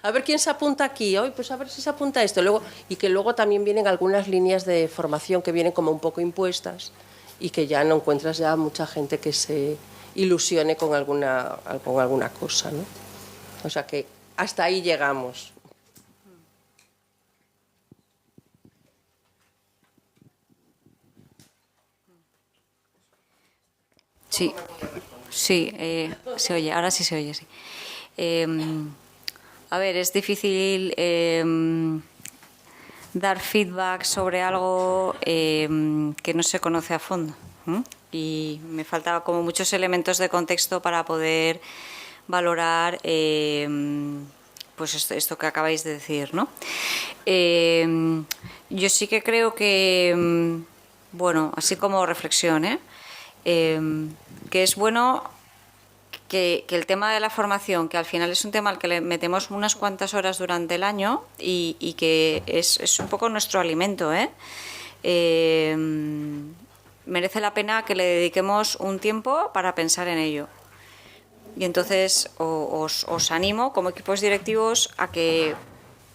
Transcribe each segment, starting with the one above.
a ver quién se apunta aquí, hoy pues a ver si se apunta esto. Luego, y que luego también vienen algunas líneas de formación que vienen como un poco impuestas y que ya no encuentras ya mucha gente que se ilusione con alguna cosa, ¿no? O sea que hasta ahí llegamos. Sí, sí, se oye, ahora sí se oye, sí. A ver, es difícil dar feedback sobre algo que no se conoce a fondo. Y me falta como muchos elementos de contexto para poder valorar pues esto que acabáis de decir, ¿no? Yo sí que creo que, bueno, así como reflexión, que es bueno que el tema de la formación, que al final es un tema al que le metemos unas cuantas horas durante el año y que es un poco nuestro alimento, merece la pena que le dediquemos un tiempo para pensar en ello. Y entonces os animo como equipos directivos a que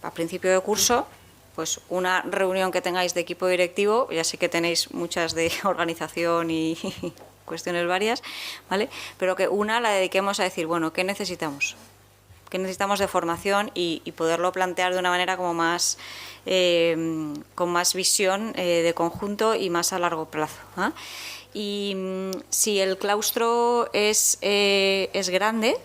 a principio de curso, pues una reunión que tengáis de equipo directivo, ya sé que tenéis muchas de organización y cuestiones varias, ¿vale? Pero que una la dediquemos a decir, bueno, ¿qué necesitamos? ¿Qué necesitamos de formación? Y poderlo plantear de una manera como más con más visión de conjunto y más a largo plazo, ¿eh? Y si el claustro es grande,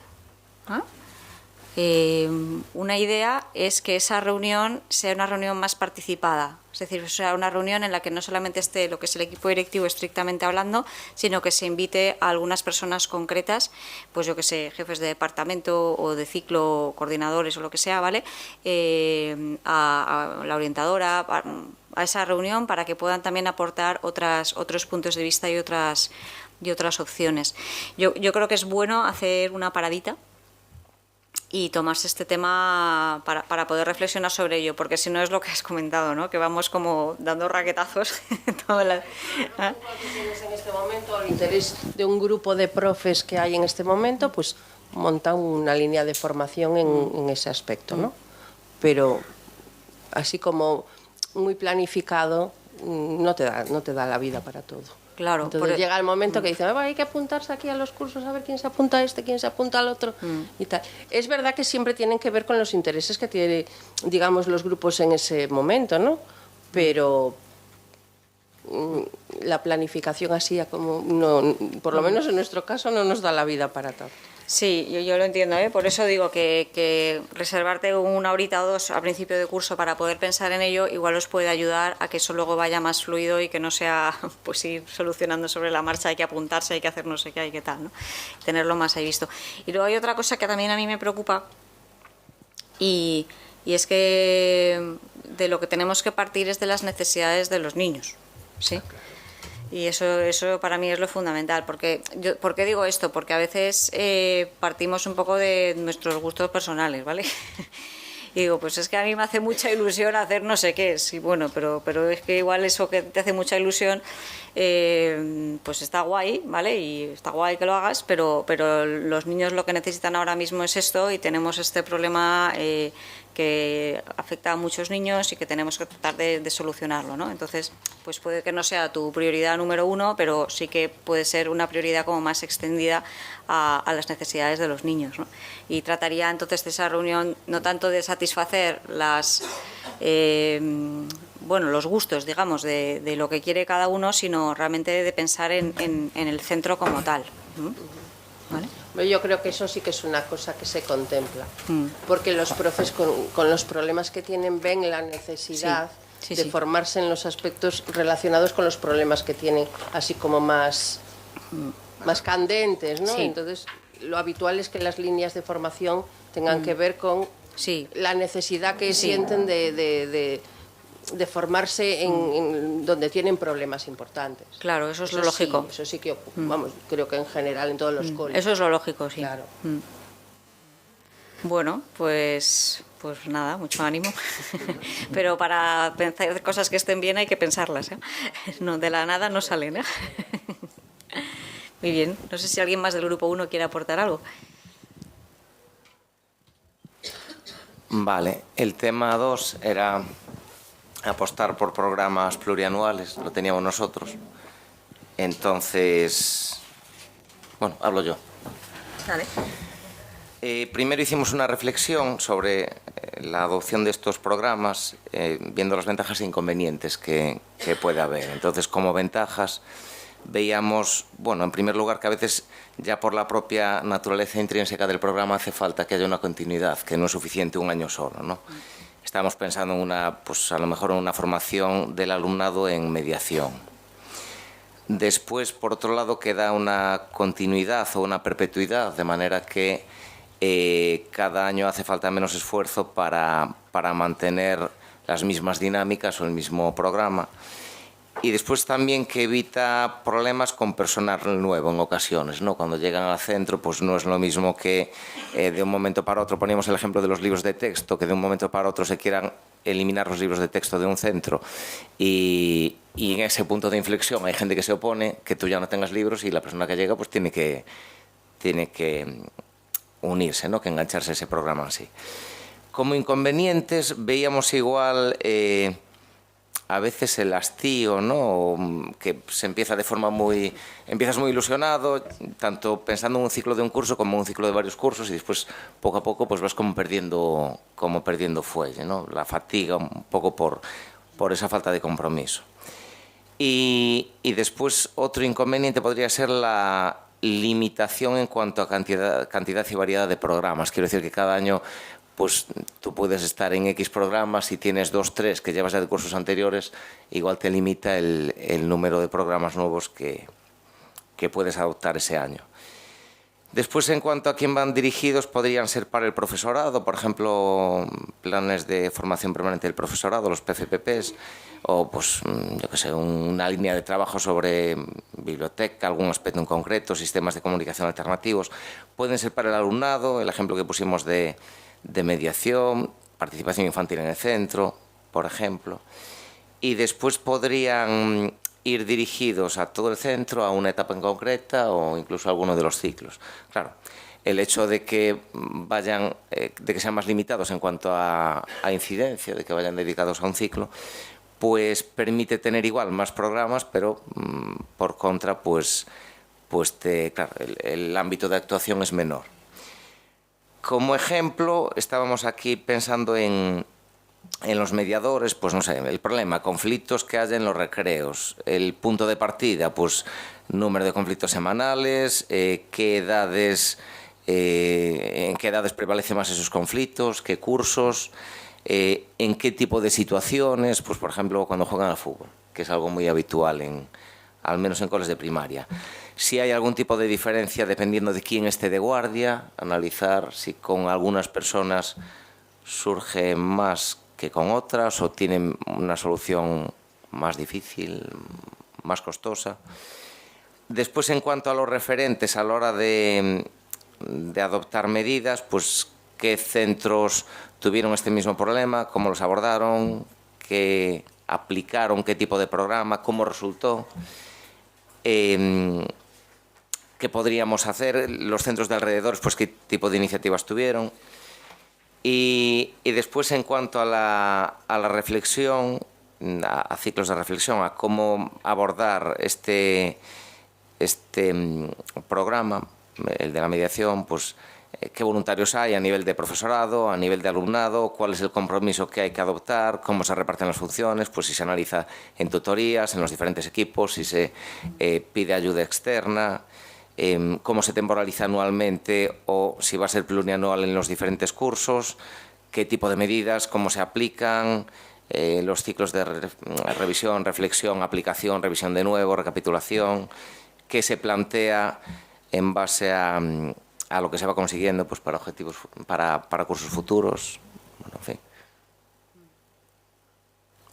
una idea es que esa reunión sea una reunión más participada, es decir, sea una reunión en la que no solamente esté lo que es el equipo directivo estrictamente hablando, sino que se invite a algunas personas concretas, pues yo que sé, jefes de departamento o de ciclo, coordinadores o lo que sea, ¿vale? A la orientadora, a esa reunión para que puedan también aportar otros puntos de vista y otras opciones. Yo creo que es bueno hacer una paradita y tomarse este tema para poder reflexionar sobre ello, porque si no es lo que has comentado, ¿no? Que vamos como dando raquetazos. En este momento, el interés de un grupo de profes que hay en este momento, pues monta una línea de formación en ese aspecto, ¿no? Pero así como muy planificado, no te da la vida para todo. Claro, entonces llega el momento que dicen, hay que apuntarse aquí a los cursos, a ver quién se apunta a este, quién se apunta al otro y tal. Es verdad que siempre tienen que ver con los intereses que tienen, digamos, los grupos en ese momento, ¿no? Pero la planificación así, como no, por lo menos en nuestro caso, no nos da la vida para todo. Sí, yo lo entiendo, por eso digo que reservarte una horita o dos a principio de curso para poder pensar en ello igual os puede ayudar a que eso luego vaya más fluido y que no sea pues ir solucionando sobre la marcha, hay que apuntarse, hay que hacer no sé qué, hay que tal, ¿no? Tenerlo más ahí visto. Y luego hay otra cosa que también a mí me preocupa y es que de lo que tenemos que partir es de las necesidades de los niños, ¿sí? Y eso para mí es lo fundamental. ¿Por qué digo esto? Porque a veces partimos un poco de nuestros gustos personales, ¿vale? Y digo, pues es que a mí me hace mucha ilusión hacer no sé qué. Sí, bueno, pero es que igual eso que te hace mucha ilusión, pues está guay, ¿vale? Y está guay que lo hagas, pero los niños lo que necesitan ahora mismo es esto y tenemos este problema que afecta a muchos niños y que tenemos que tratar de solucionarlo, ¿no? Entonces, pues puede que no sea tu prioridad número uno, pero sí que puede ser una prioridad como más extendida a las necesidades de los niños, ¿no? Y trataría entonces de esa reunión no tanto de satisfacer los gustos, digamos, de lo que quiere cada uno, sino realmente de pensar en el centro como tal. ¿Vale? Yo creo que eso sí que es una cosa que se contempla, porque los profes con los problemas que tienen ven la necesidad de formarse en los aspectos relacionados con los problemas que tienen, así como más candentes, ¿no? Sí. Entonces, lo habitual es que las líneas de formación tengan que ver con la necesidad que sienten de formarse en donde tienen problemas importantes. Claro, eso es lo lógico. Eso sí que, vamos, creo que en general en todos los colegios. Eso es lo lógico, sí. Claro. Bueno, pues nada, mucho ánimo. Pero para pensar cosas que estén bien hay que pensarlas, ¿eh? No, de la nada no salen, ¿eh? Muy bien. No sé si alguien más del grupo 1 quiere aportar algo. Vale, el tema 2 era apostar por programas plurianuales, lo teníamos nosotros. Entonces, bueno, hablo yo. Vale. Primero hicimos una reflexión sobre la adopción de estos programas, viendo las ventajas e inconvenientes que puede haber. Entonces, como ventajas, veíamos, bueno, en primer lugar, que a veces ya por la propia naturaleza intrínseca del programa hace falta que haya una continuidad, que no es suficiente un año solo, ¿no? Estamos pensando en pues a lo mejor en una formación del alumnado en mediación. Después, por otro lado, queda una continuidad o una perpetuidad, de manera que cada año hace falta menos esfuerzo para mantener las mismas dinámicas o el mismo programa. Y después también que evita problemas con personal nuevo en ocasiones, ¿no? Cuando llegan al centro, pues no es lo mismo que de un momento para otro, poníamos el ejemplo de los libros de texto, que de un momento para otro se quieran eliminar los libros de texto de un centro y en ese punto de inflexión hay gente que se opone, que tú ya no tengas libros y la persona que llega pues tiene que unirse, ¿no? Que engancharse a ese programa así. Como inconvenientes veíamos igual a veces el hastío, ¿no? Que se empieza de forma empiezas muy ilusionado, tanto pensando en un ciclo de un curso como en un ciclo de varios cursos, y después poco a poco pues vas como perdiendo fuelle, ¿no? La fatiga un poco por esa falta de compromiso. Y después otro inconveniente podría ser la limitación en cuanto a cantidad y variedad de programas. Quiero decir que cada año pues tú puedes estar en X programas y tienes 2, 3 que llevas ya de cursos anteriores, igual te limita el número de programas nuevos que puedes adoptar ese año. Después, en cuanto a quién van dirigidos, podrían ser para el profesorado, por ejemplo, planes de formación permanente del profesorado, los PFPPs, o pues, yo qué sé, una línea de trabajo sobre biblioteca, algún aspecto en concreto, sistemas de comunicación alternativos. Pueden ser para el alumnado, el ejemplo que pusimos de mediación, participación infantil en el centro, por ejemplo. Y después podrían ir dirigidos a todo el centro, a una etapa en concreta o incluso a alguno de los ciclos. Claro, el hecho de que de que sean más limitados en cuanto a incidencia, de que vayan dedicados a un ciclo, pues permite tener igual más programas, pero por contra, pues claro, el ámbito de actuación es menor. Como ejemplo, estábamos aquí pensando en los mediadores, pues no sé, el problema, conflictos que haya en los recreos, el punto de partida, pues número de conflictos semanales, en qué edades prevalecen más esos conflictos, qué cursos, en qué tipo de situaciones, pues por ejemplo cuando juegan al fútbol, que es algo muy habitual al menos en coles de primaria. Si hay algún tipo de diferencia dependiendo de quién esté de guardia, analizar si con algunas personas surge más que con otras o tienen una solución más difícil, más costosa. Después, en cuanto a los referentes a la hora de adoptar medidas, pues qué centros tuvieron este mismo problema, cómo los abordaron, qué aplicaron, qué tipo de programa, cómo resultó. ¿Qué podríamos hacer? Los centros de alrededor, pues qué tipo de iniciativas tuvieron. Y después, en cuanto a la reflexión, a ciclos de reflexión, a cómo abordar este programa, el de la mediación, pues qué voluntarios hay a nivel de profesorado, a nivel de alumnado, cuál es el compromiso que hay que adoptar, cómo se reparten las funciones, pues si se analiza en tutorías, en los diferentes equipos, si se pide ayuda externa, cómo se temporaliza anualmente o si va a ser plurianual en los diferentes cursos, qué tipo de medidas, cómo se aplican, los ciclos de revisión, reflexión, aplicación, revisión de nuevo, recapitulación, qué se plantea en base a lo que se va consiguiendo pues para objetivos, para cursos futuros, bueno, en fin.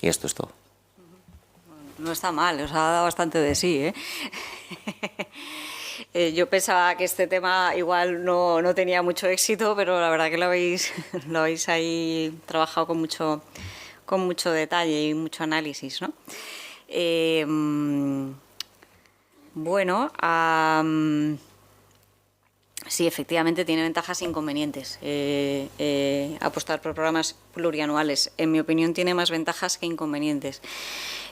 Y esto es todo. No está mal, os ha dado bastante de sí, ¿eh? Yo pensaba que este tema igual no tenía mucho éxito, pero la verdad que lo habéis ahí trabajado con mucho detalle y mucho análisis, ¿no? Bueno, sí, efectivamente tiene ventajas e inconvenientes. Apostar por programas plurianuales, en mi opinión, tiene más ventajas que inconvenientes.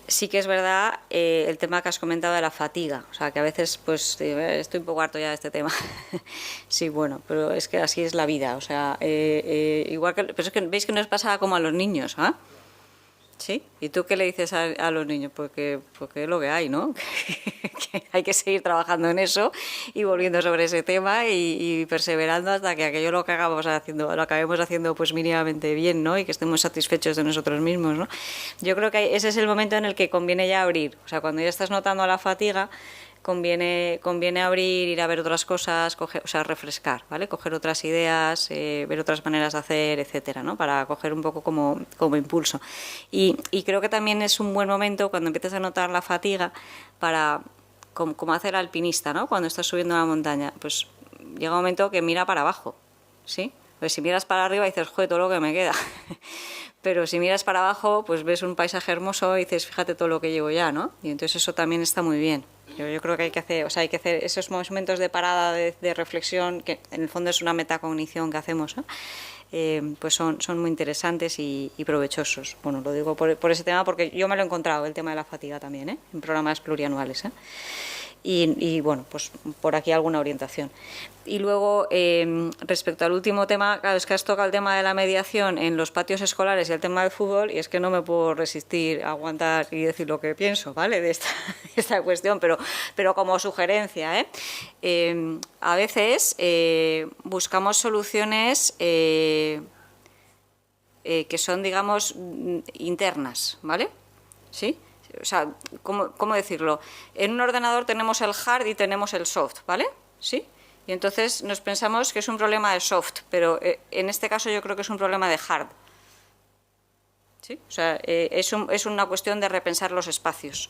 Sí que es verdad el tema que has comentado de la fatiga, o sea, que a veces pues estoy un poco harto ya de este tema. Sí, bueno, pero es que así es la vida, o sea, igual que, pero es que veis que nos pasa como a los niños, ¿ah? ¿Sí? ¿Y tú qué le dices a los niños? Porque es lo que hay, ¿no? Que hay que seguir trabajando en eso y volviendo sobre ese tema y perseverando hasta que aquello lo acabemos haciendo pues mínimamente bien, ¿no? Y que estemos satisfechos de nosotros mismos, ¿no? Yo creo que ese es el momento en el que conviene ya abrir. O sea, cuando ya estás notando la fatiga, conviene abrir, ir a ver otras cosas, refrescar, ¿vale? Coger otras ideas, ver otras maneras de hacer, etcétera, ¿no? Para coger un poco como impulso. Y creo que también es un buen momento cuando empiezas a notar la fatiga para, como hace el alpinista, ¿no? Cuando estás subiendo una montaña, pues llega un momento que mira para abajo, ¿sí? Pues si miras para arriba dices, joder, todo lo que me queda. Pero si miras para abajo, pues ves un paisaje hermoso y dices, fíjate todo lo que llevo ya, ¿no? Y entonces eso también está muy bien. Yo creo que hay que hacer esos momentos de parada, de reflexión, que en el fondo es una metacognición que hacemos, ¿no? Pues son muy interesantes y provechosos. Bueno, lo digo por ese tema porque yo me lo he encontrado, el tema de la fatiga también, en programas plurianuales, y bueno, pues por aquí alguna orientación. Y luego, respecto al último tema, claro, es que has tocado el tema de la mediación en los patios escolares y el tema del fútbol, y es que no me puedo resistir a aguantar y decir lo que pienso, ¿vale?, de esta cuestión, pero como sugerencia, a veces buscamos soluciones que son, digamos, internas, ¿vale? ¿Sí? O sea, ¿cómo decirlo? En un ordenador tenemos el hard y tenemos el soft, ¿vale? ¿Sí? Y entonces nos pensamos que es un problema de soft, pero en este caso yo creo que es un problema de hard. ¿Sí? O sea, es una cuestión de repensar los espacios.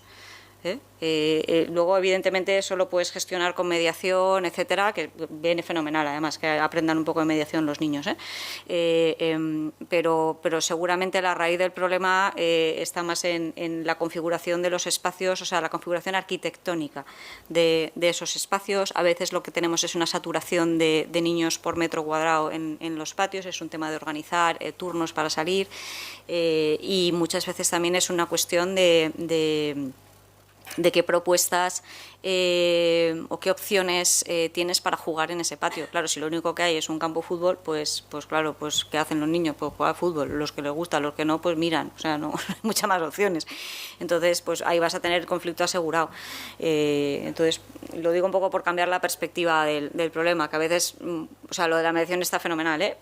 Luego, evidentemente, eso lo puedes gestionar con mediación, etcétera, que viene fenomenal, además, que aprendan un poco de mediación los niños. Pero seguramente la raíz del problema está más en la configuración de los espacios, o sea, la configuración arquitectónica de esos espacios. A veces lo que tenemos es una saturación de niños por metro cuadrado en los patios, es un tema de organizar turnos para salir, y muchas veces también es una cuestión de qué propuestas o qué opciones tienes para jugar en ese patio. Claro, si lo único que hay es un campo de fútbol, pues claro, pues ¿qué hacen los niños? Pues jugar fútbol, los que les gusta, los que no, pues miran, o sea, no hay muchas más opciones. Entonces, pues ahí vas a tener conflicto asegurado. Entonces, lo digo un poco por cambiar la perspectiva del problema, que a veces, o sea, lo de la mediación está fenomenal,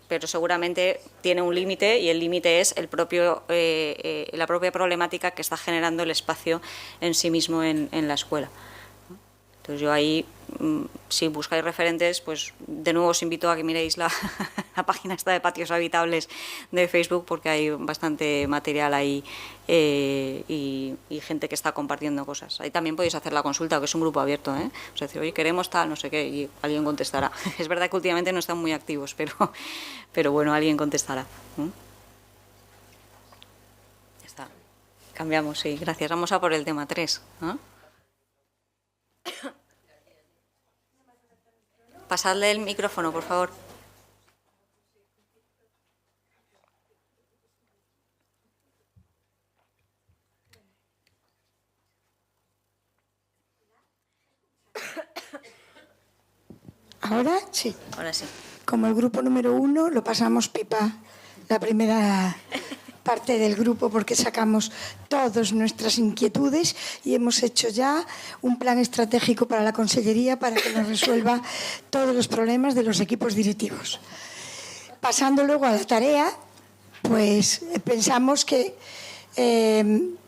pero seguramente tiene un límite, y el límite es la propia problemática que está generando el espacio en sí mismo en la escuela. Entonces yo ahí, si buscáis referentes, pues de nuevo os invito a que miréis la página esta de Patios Habitables de Facebook, porque hay bastante material ahí y gente que está compartiendo cosas. Ahí también podéis hacer la consulta, que es un grupo abierto, O sea, decir, oye, queremos tal, no sé qué, y alguien contestará. Es verdad que últimamente no están muy activos, pero bueno, alguien contestará. Ya está. Cambiamos, sí, gracias. Vamos a por el tema 3. Pasadle el micrófono, por favor. ¿Ahora? Sí. Ahora sí. Como el grupo número 1, lo pasamos pipa la primera parte del grupo, porque sacamos todas nuestras inquietudes y hemos hecho ya un plan estratégico para la Consellería para que nos resuelva todos los problemas de los equipos directivos. Pasando luego a la tarea, pues pensamos que en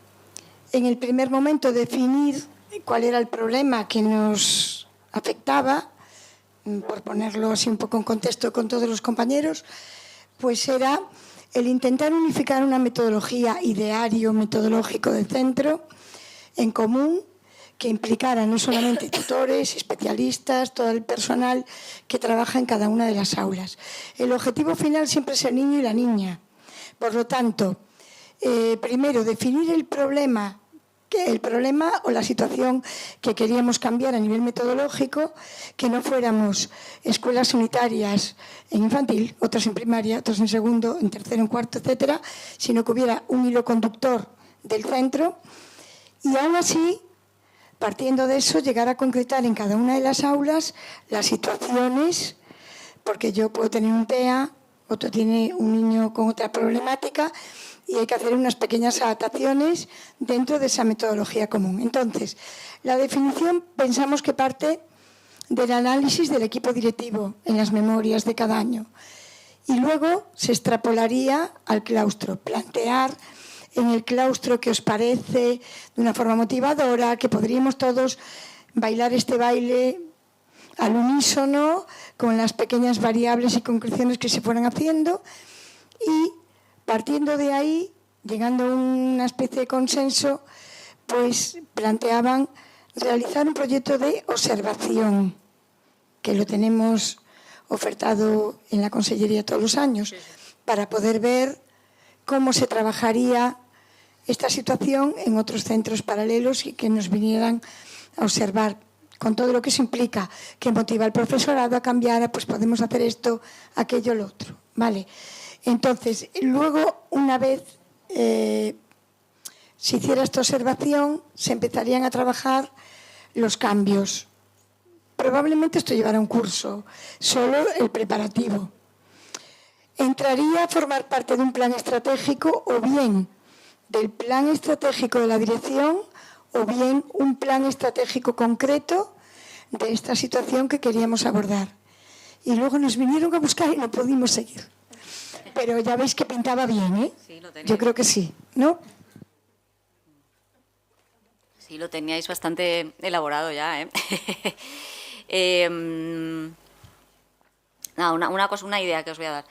el primer momento definir cuál era el problema que nos afectaba, por ponerlo así un poco en contexto con todos los compañeros, pues era el intentar unificar una metodología, ideario metodológico del centro en común, que implicara no solamente tutores, especialistas, todo el personal que trabaja en cada una de las aulas. El objetivo final siempre es el niño y la niña. Por lo tanto, primero, definir el problema que el problema o la situación que queríamos cambiar a nivel metodológico, que no fuéramos escuelas unitarias en infantil, otras en primaria, otras en segundo, en tercero, en cuarto, etcétera, sino que hubiera un hilo conductor del centro y aún así, partiendo de eso, llegar a concretar en cada una de las aulas las situaciones, porque yo puedo tener un TEA, otro tiene un niño con otra problemática y hay que hacer unas pequeñas adaptaciones dentro de esa metodología común. Entonces, la definición pensamos que parte del análisis del equipo directivo en las memorias de cada año y luego se extrapolaría al claustro, plantear en el claustro que os parece de una forma motivadora, que podríamos todos bailar este baile al unísono con las pequeñas variables y concreciones que se fueran haciendo y partiendo de ahí, llegando a una especie de consenso, pues planteaban realizar un proyecto de observación, que lo tenemos ofertado en la Consellería todos los años, para poder ver cómo se trabajaría esta situación en otros centros paralelos y que nos vinieran a observar con todo lo que eso implica, que motiva al profesorado a cambiar, pues podemos hacer esto, aquello, lo otro, ¿vale? Entonces, luego, una vez se hiciera esta observación, se empezarían a trabajar los cambios. Probablemente esto llevará un curso, solo el preparativo. Entraría a formar parte de un plan estratégico o bien del plan estratégico de la dirección o bien un plan estratégico concreto de esta situación que queríamos abordar. Y luego nos vinieron a buscar y no pudimos seguir. Pero ya veis que pintaba bien, ¿eh? Sí, lo teníais. Yo creo que sí, ¿no? Sí, lo teníais bastante elaborado ya, ¿eh? Una idea que os voy a dar.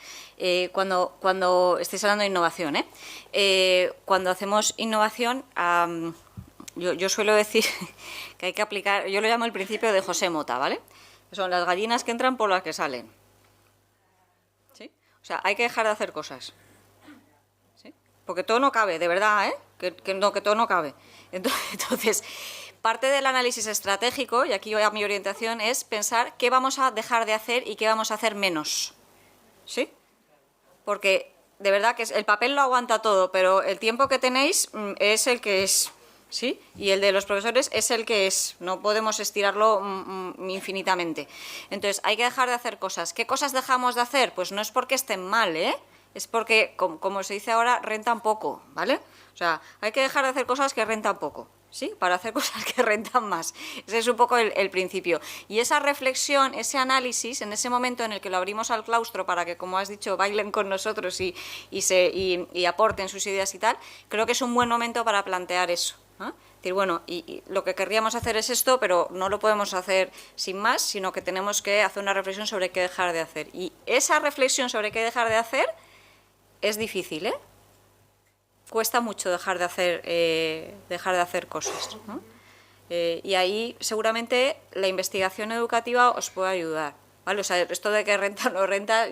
Cuando estáis hablando de innovación, cuando hacemos innovación, yo suelo decir que hay que aplicar, yo lo llamo el principio de José Mota, ¿vale? Son las gallinas que entran por las que salen. ¿Sí? O sea, hay que dejar de hacer cosas. ¿Sí? Porque todo no cabe, de verdad, ¿eh? Que todo no cabe. Entonces, parte del análisis estratégico, y aquí mi orientación, es pensar qué vamos a dejar de hacer y qué vamos a hacer menos. ¿Sí? Porque de verdad que el papel lo aguanta todo, pero el tiempo que tenéis es el que es. ¿Sí? Y el de los profesores es el que es. No podemos estirarlo infinitamente. Entonces, hay que dejar de hacer cosas. ¿Qué cosas dejamos de hacer? Pues no es porque estén mal, ¿eh? Es porque, como se dice ahora, rentan poco, ¿vale? O sea, hay que dejar de hacer cosas que rentan poco, ¿sí? Para hacer cosas que rentan más. Ese es un poco el principio. Y esa reflexión, ese análisis, en ese momento en el que lo abrimos al claustro para que, como has dicho, bailen con nosotros y aporten sus ideas y tal, creo que es un buen momento para plantear eso. ¿Ah? Es decir, bueno, y lo que querríamos hacer es esto, pero no lo podemos hacer sin más, sino que tenemos que hacer una reflexión sobre qué dejar de hacer. Y esa reflexión sobre qué dejar de hacer es difícil, ¿eh? Cuesta mucho dejar de hacer cosas, ¿no? Y ahí seguramente la investigación educativa os puede ayudar. ¿Vale? O sea, esto de que renta o no renta,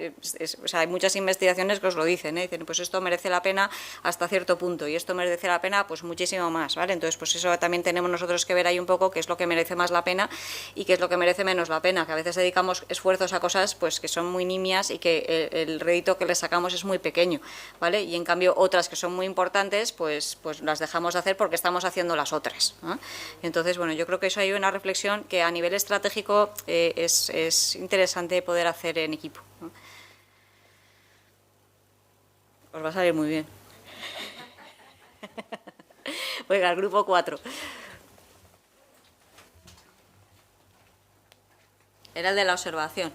o sea, hay muchas investigaciones que os lo dicen, ¿eh? Dicen, pues esto merece la pena hasta cierto punto y esto merece la pena pues muchísimo más, ¿vale? Entonces, pues eso también tenemos nosotros que ver ahí un poco qué es lo que merece más la pena y qué es lo que merece menos la pena, que a veces dedicamos esfuerzos a cosas pues que son muy nimias y que el rédito que le sacamos es muy pequeño, ¿vale? Y en cambio otras que son muy importantes, pues las dejamos de hacer porque estamos haciendo las otras, ¿no? Entonces, bueno, yo creo que eso hay una reflexión que a nivel estratégico es interesante poder hacer en equipo, ¿no? Os va a salir muy bien. Venga, el grupo 4. Era el de la observación.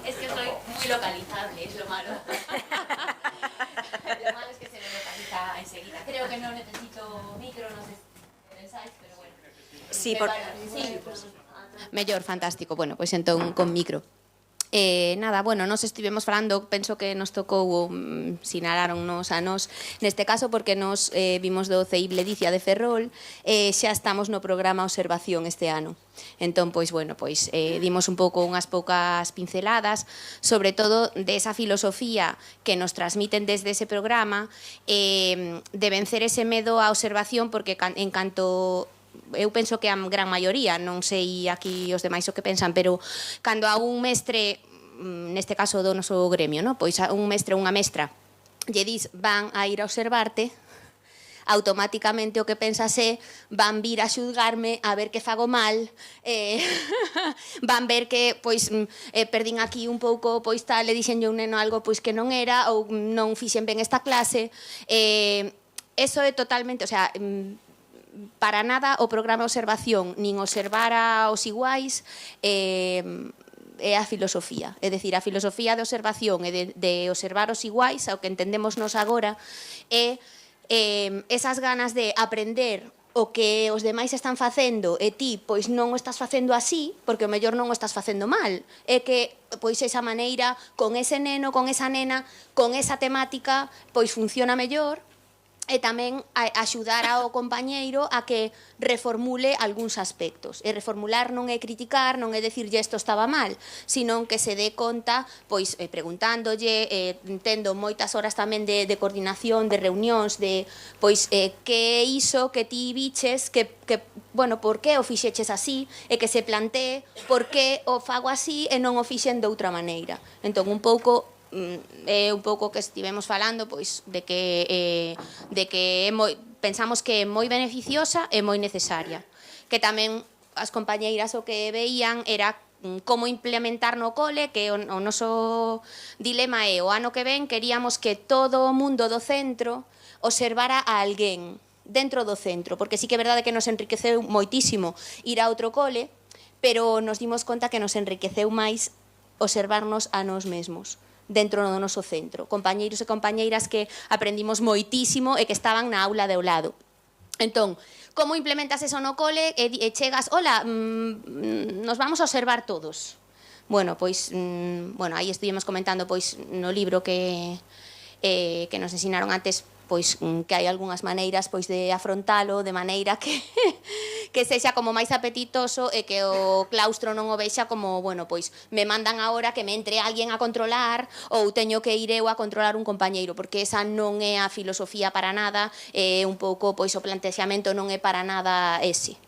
Es que soy muy localizable, es lo malo. Lo malo es que se me localiza enseguida. Creo que no necesito micro, no sé si pensáis, pero bueno. Sí, Sí, pues. mellor, fantástico. Bueno, pois entón con micro. Nada, bueno, nos estivemos falando, penso que nos tocou, sinalaronnos a nós, neste caso porque nos vimos do CEIB Ledicia de Ferrol, xa estamos no programa Observación este ano. Entón, pois, bueno, pois dimos un pouco unhas poucas pinceladas, sobre todo desa filosofía que nos transmiten desde ese programa, de vencer ese medo á observación, porque en canto eu penso que a gran maioría, non sei aquí os demais o que pensan, pero cando a un mestre, neste caso do noso gremio, no? Pois a un mestre ou unha mestra lle dis van a ir a observarte, automáticamente o que pensas é van vir a xulgarme a ver que fago mal, van ver que pois perdín aquí un pouco, pois tal, le dixenlle un neno algo pois que non era, ou non fixen ben esta clase. Eso é totalmente, o sea, para nada o programa de observación nin observar aos iguais é a filosofía, é dicir, a filosofía de observación e de observar os iguais, ao que entendemos nos agora, é esas ganas de aprender o que os demais están facendo e ti pois non o estás facendo así porque o mellor non o estás facendo mal, é que pois esa maneira con ese neno, con esa nena, con esa temática pois funciona mellor, e tamén axudar ao compañeiro a que reformule algúns aspectos. E reformular non é criticar, non é dicirlle isto estaba mal, sino que se dé conta, pois preguntándolle, tendo moitas horas tamén de coordinación, de reunións, de pois que é iso que ti biches, que bueno, por que o fixeches así, e que se plantee por que o fago así e non o fixen de outra maneira. Entón, un pouco é un pouco que estivemos falando pois de que pensamos que é moi beneficiosa e moi necesaria, que tamén as compañeiras o que veían era como implementar no cole, que o noso dilema é o ano que ven queríamos que todo o mundo do centro observara a alguén dentro do centro, porque sí que é verdade que nos enriqueceu moitísimo ir a outro cole, pero nos dimos conta que nos enriqueceu máis observarnos a nós mesmos dentro do noso centro, compañeiros e compañeiras que aprendimos moitísimo e que estaban na aula de ao lado. Entón, como implementas eso no cole e chegas, hola, nos vamos a observar todos. Bueno, pois, aí estuvimos comentando pois no libro que nos ensinaron antes, pois que hai algunhas maneiras pois de afrontalo de maneira que sexa como máis apetitoso e que o claustro non o vexa como, bueno, pois me mandan agora que me entre alguén a controlar ou teño que ir eu a controlar un compañeiro, porque esa non é a filosofía para nada, un pouco pois o plantexamento non é para nada ese.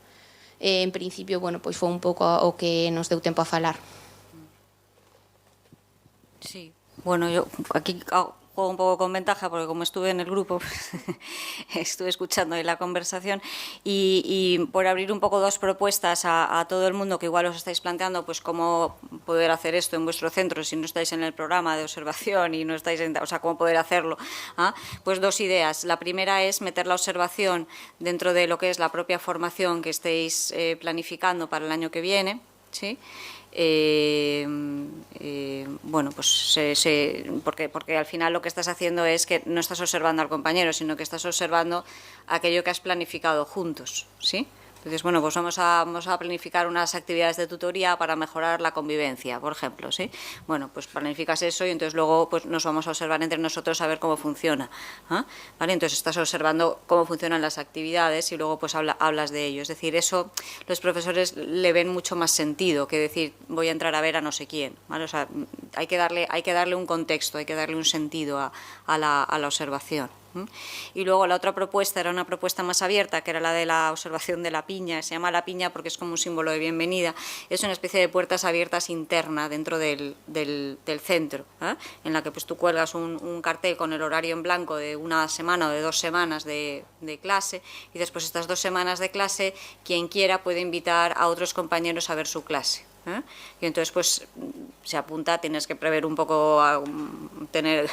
En principio, bueno, pois foi un pouco o que nos deu tempo a falar. Sí, bueno, yo aquí juego un poco con ventaja porque como estuve en el grupo estuve escuchando ahí la conversación y por abrir un poco dos propuestas a todo el mundo que igual os estáis planteando pues cómo poder hacer esto en vuestro centro si no estáis en el programa de observación y no estáis o sea, cómo poder hacerlo, pues dos ideas. La primera es meter la observación dentro de lo que es la propia formación que estéis planificando para el año que viene, ¿sí? Bueno, pues porque al final lo que estás haciendo es que no estás observando al compañero, sino que estás observando aquello que has planificado juntos, ¿sí? Entonces, bueno, pues vamos a planificar unas actividades de tutoría para mejorar la convivencia, por ejemplo, ¿sí? Bueno, pues planificas eso y entonces luego pues nos vamos a observar entre nosotros a ver cómo funciona, ¿vale? Entonces estás observando cómo funcionan las actividades y luego pues hablas de ello. Es decir, eso los profesores le ven mucho más sentido que decir voy a entrar a ver a no sé quién, ¿vale? O sea, hay que darle un contexto, hay que darle un sentido a la observación. Y luego la otra propuesta era una propuesta más abierta, que era la de la observación de la piña. Se llama la piña porque es como un símbolo de bienvenida. Es una especie de puertas abiertas interna dentro del centro, en la que pues tú cuelgas un cartel con el horario en blanco de una semana o de 2 semanas de clase y después estas 2 semanas de clase quien quiera puede invitar a otros compañeros a ver su clase. Y entonces pues se apunta, tienes que prever un poco, tener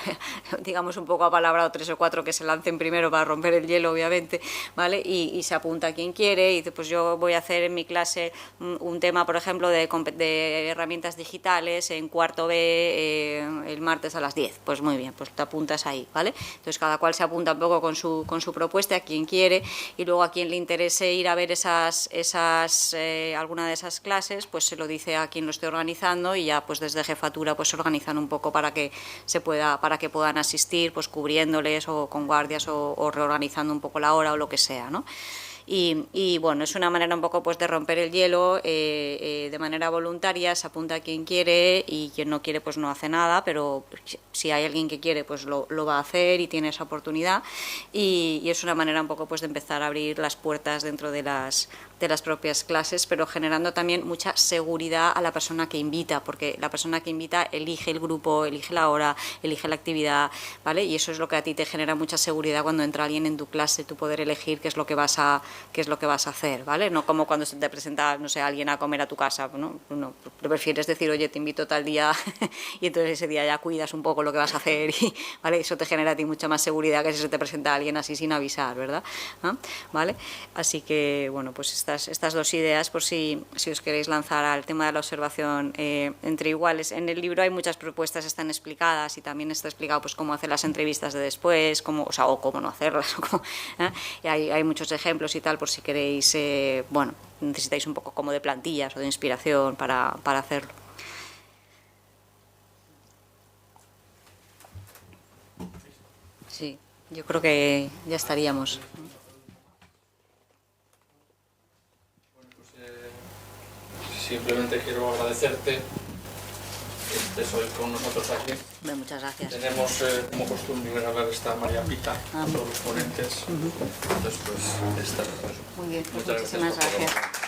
digamos un poco apalabrado 3 o 4 que se lancen primero para romper el hielo obviamente, ¿vale? Y se apunta a quien quiere y dice pues yo voy a hacer en mi clase un tema por ejemplo de herramientas digitales en cuarto B el martes a las 10, pues muy bien, pues te apuntas ahí, ¿vale? Entonces cada cual se apunta un poco con su propuesta a quien quiere y luego a quien le interese ir a ver alguna de esas clases pues se lo dice dice a quien lo esté organizando y ya pues desde jefatura pues se organizan un poco para que puedan asistir, pues cubriéndoles o con guardias o reorganizando un poco la hora o lo que sea, ¿no? Y bueno, es una manera un poco pues de romper el hielo de manera voluntaria, se apunta a quien quiere y quien no quiere pues no hace nada, pero si hay alguien que quiere pues lo va a hacer y tiene esa oportunidad y es una manera un poco pues de empezar a abrir las puertas dentro de las propias clases, pero generando también mucha seguridad a la persona que invita, porque la persona que invita elige el grupo, elige la hora, elige la actividad, ¿vale? Y eso es lo que a ti te genera mucha seguridad cuando entra alguien en tu clase, tú poder elegir qué es lo que vas a hacer, ¿vale? No como cuando se te presenta, no sé, alguien a comer a tu casa, ¿no? No, prefieres decir, oye, te invito tal día y entonces ese día ya cuidas un poco lo que vas a hacer y, ¿vale? Eso te genera a ti mucha más seguridad que si se te presenta alguien así sin avisar, ¿verdad? ¿Ah? ¿Vale? Así que, bueno, pues estas dos ideas por si os queréis lanzar al tema de la observación entre iguales. En el libro hay muchas propuestas, están explicadas y también está explicado pues cómo hacer las entrevistas de después, o cómo no hacerlas. Y hay muchos ejemplos y tal por si queréis, bueno, necesitáis un poco como de plantillas o de inspiración para hacerlo. Sí, yo creo que ya estaríamos. Simplemente quiero agradecerte que estés hoy con nosotros aquí. Muchas gracias. Tenemos como costumbre ver esta María Pita, a todos los ponentes. Entonces, pues, esta. Muy bien, pues Muchas muchísimas gracias. gracias.